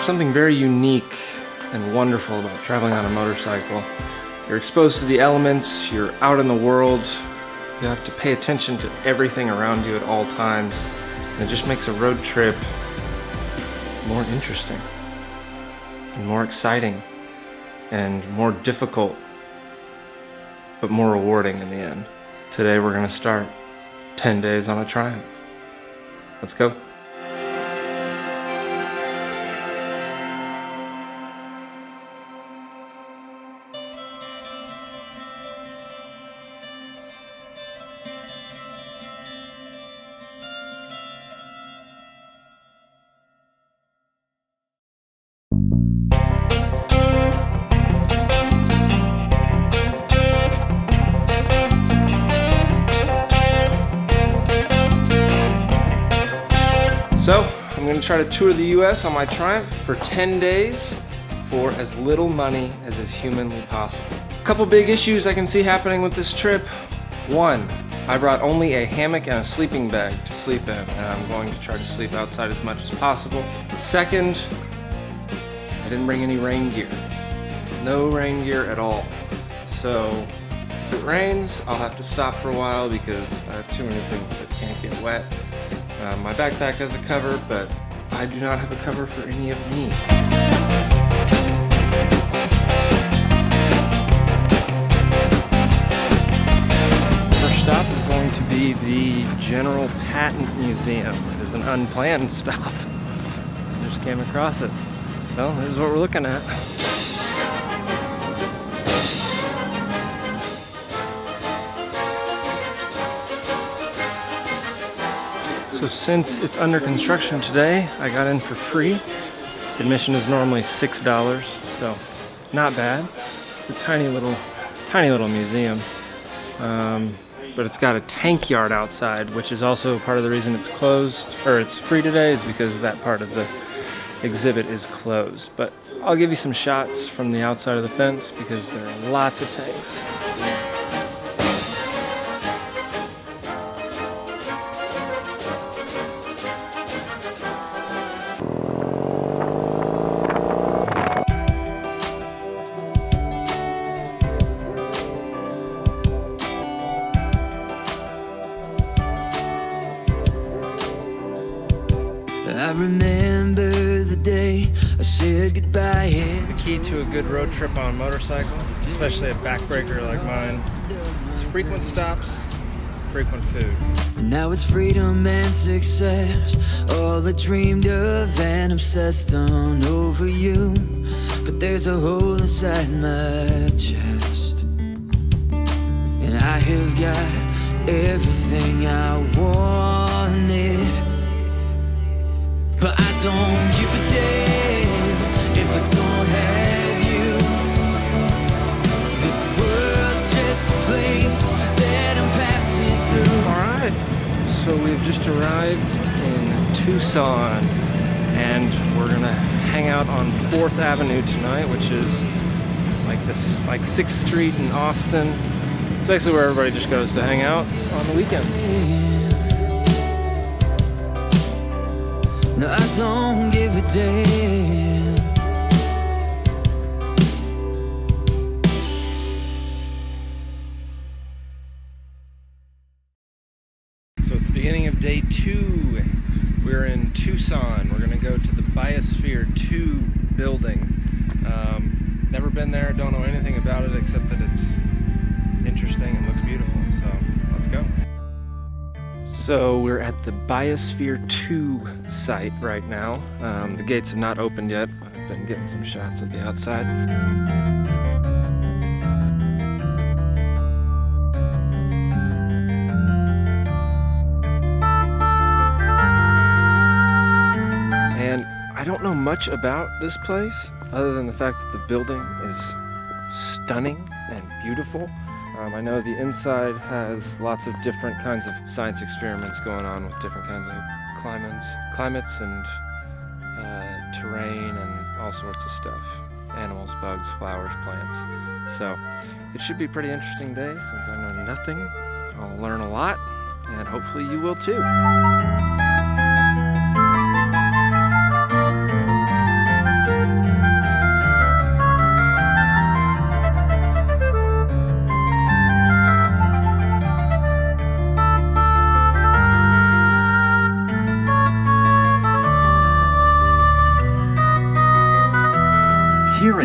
something very unique and wonderful about traveling on a motorcycle. You're exposed to the elements, you're out in the world, you have to pay attention to everything around you at all times, and it just makes a road trip more interesting and more exciting and more difficult, but more rewarding in the end. Today we're gonna start 10 days on a Triumph. Let's go. So, I'm going to try to tour the US on my Triumph for 10 days for as little money as is humanly possible. A couple big issues I can see happening with this trip. One, I brought only a hammock and a sleeping bag to sleep in, and I'm going to try to sleep outside as much as possible. Second, I didn't bring any rain gear. No rain gear at all. So, if it rains, I'll have to stop for a while because I have too many things that can't get wet. My backpack has a cover, but I do not have a cover for any of me. First stop is going to be the General Patton Museum. It is an unplanned stop. I just came across it. So this is what we're looking at. So since it's under construction today, I got in for free. Admission is normally $6, so not bad. It's a tiny little museum. But it's got a tank yard outside, which is also part of the reason it's closed, or it's free today, is because that part of the exhibit is closed. But I'll give you some shots from the outside of the fence because there are lots of tanks. I remember the day I said goodbye. The key to a good road trip on a motorcycle, especially a backbreaker like mine, is frequent stops, frequent food. And now it's freedom and success, all I dreamed of and obsessed on over you. But there's a hole inside my chest, and I have got everything I wanted. But I don't give a damn if I don't have you. This world's just a place that I'm passing through. Alright, so we've just arrived in Tucson, and we're gonna hang out on 4th Avenue tonight, which is like 6th Street in Austin. It's basically where everybody just goes to hang out on the weekend. No, I don't give a damn. So it's the beginning of day 2. We're in Tucson. We're gonna go to the BIOSPHERE 2 building. Never been there, don't know anything about it except that it's interesting and looks beautiful, so let's go. So we're at the BIOSPHERE 2 site right now. The gates have not opened yet. I've been getting some shots of the outside. And I don't know much about this place other than the fact that the building is stunning and beautiful. I know the inside has lots of different kinds of science experiments going on with different kinds of climates and terrain and all sorts of stuff. Animals, bugs, flowers, plants. So it should be a pretty interesting day since I know nothing. I'll learn a lot, and hopefully you will too.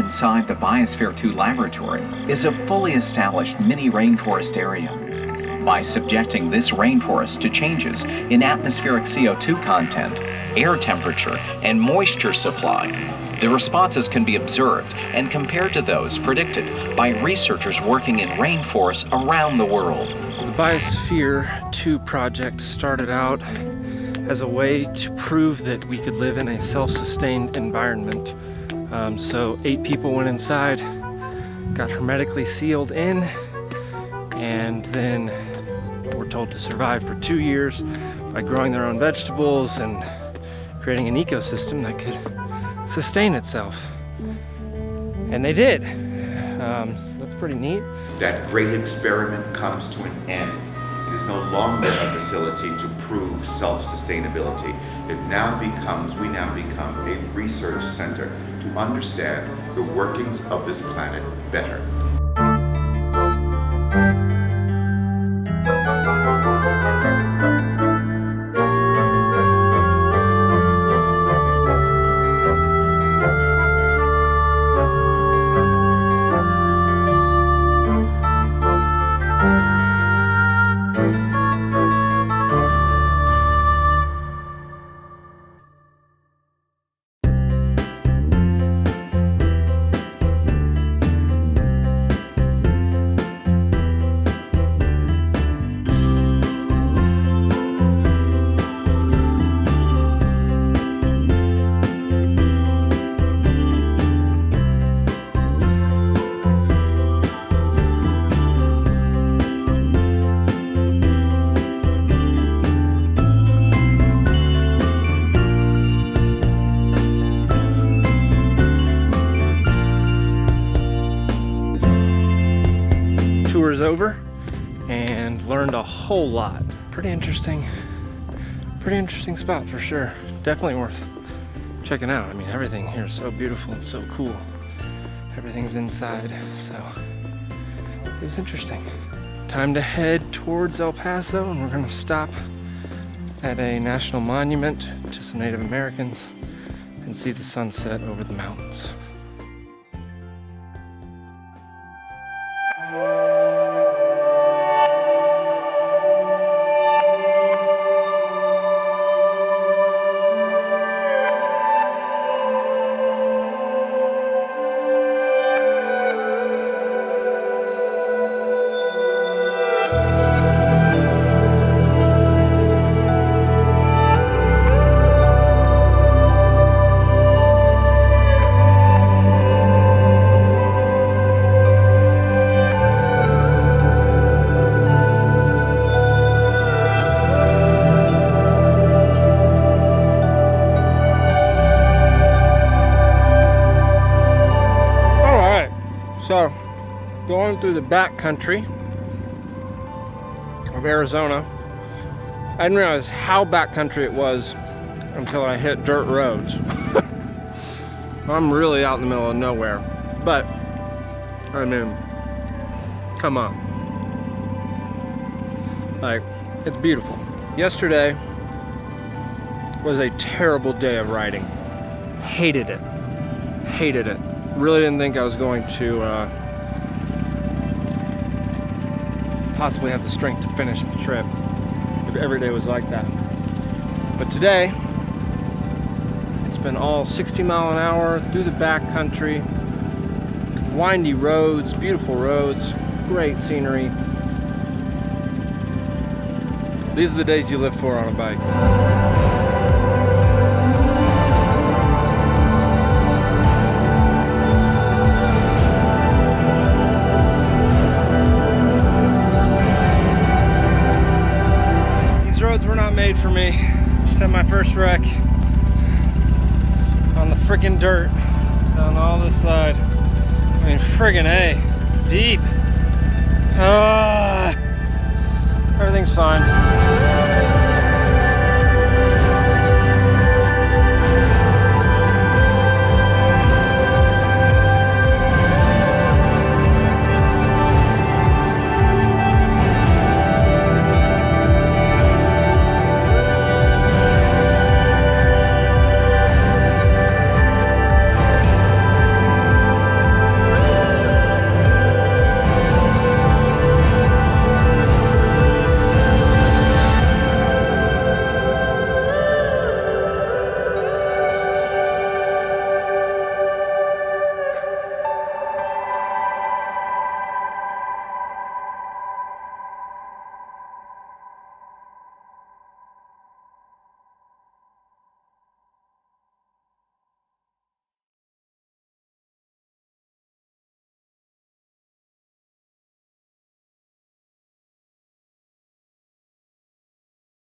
inside the BIOSPHERE 2 laboratory is a fully established mini rainforest area. By subjecting this rainforest to changes in atmospheric CO2 content, air temperature, and moisture supply, the responses can be observed and compared to those predicted by researchers working in rainforests around the world. The BIOSPHERE 2 project started out as a way to prove that we could live in a self-sustained environment. So 8 people went inside, got hermetically sealed in, and then were told to survive for 2 years by growing their own vegetables and creating an ecosystem that could sustain itself. And they did. That's pretty neat. That great experiment comes to an end. It is no longer a facility to prove self-sustainability. We now become a research center to understand the workings of this planet better. Tour's over and learned a whole lot. Pretty interesting spot for sure. Definitely worth checking out. I mean, everything here is so beautiful and so cool. Everything's inside, so it was interesting. Time to head towards El Paso, and we're gonna stop at a national monument to some Native Americans and see the sunset over the mountains. So, going through the back country of Arizona, I didn't realize how backcountry it was until I hit dirt roads. I'm really out in the middle of nowhere, but I mean, come on. Like, it's beautiful. Yesterday was a terrible day of riding. Hated it. Hated it. Really didn't think I was going to possibly have the strength to finish the trip if every day was like that. But today, it's been all 60 mile an hour through the back country, windy roads, beautiful roads, great scenery. These are the days you live for on a bike. Made for me. Just had my first wreck on the freaking dirt down all this side. I mean, friggin' A, it's deep. Everything's fine.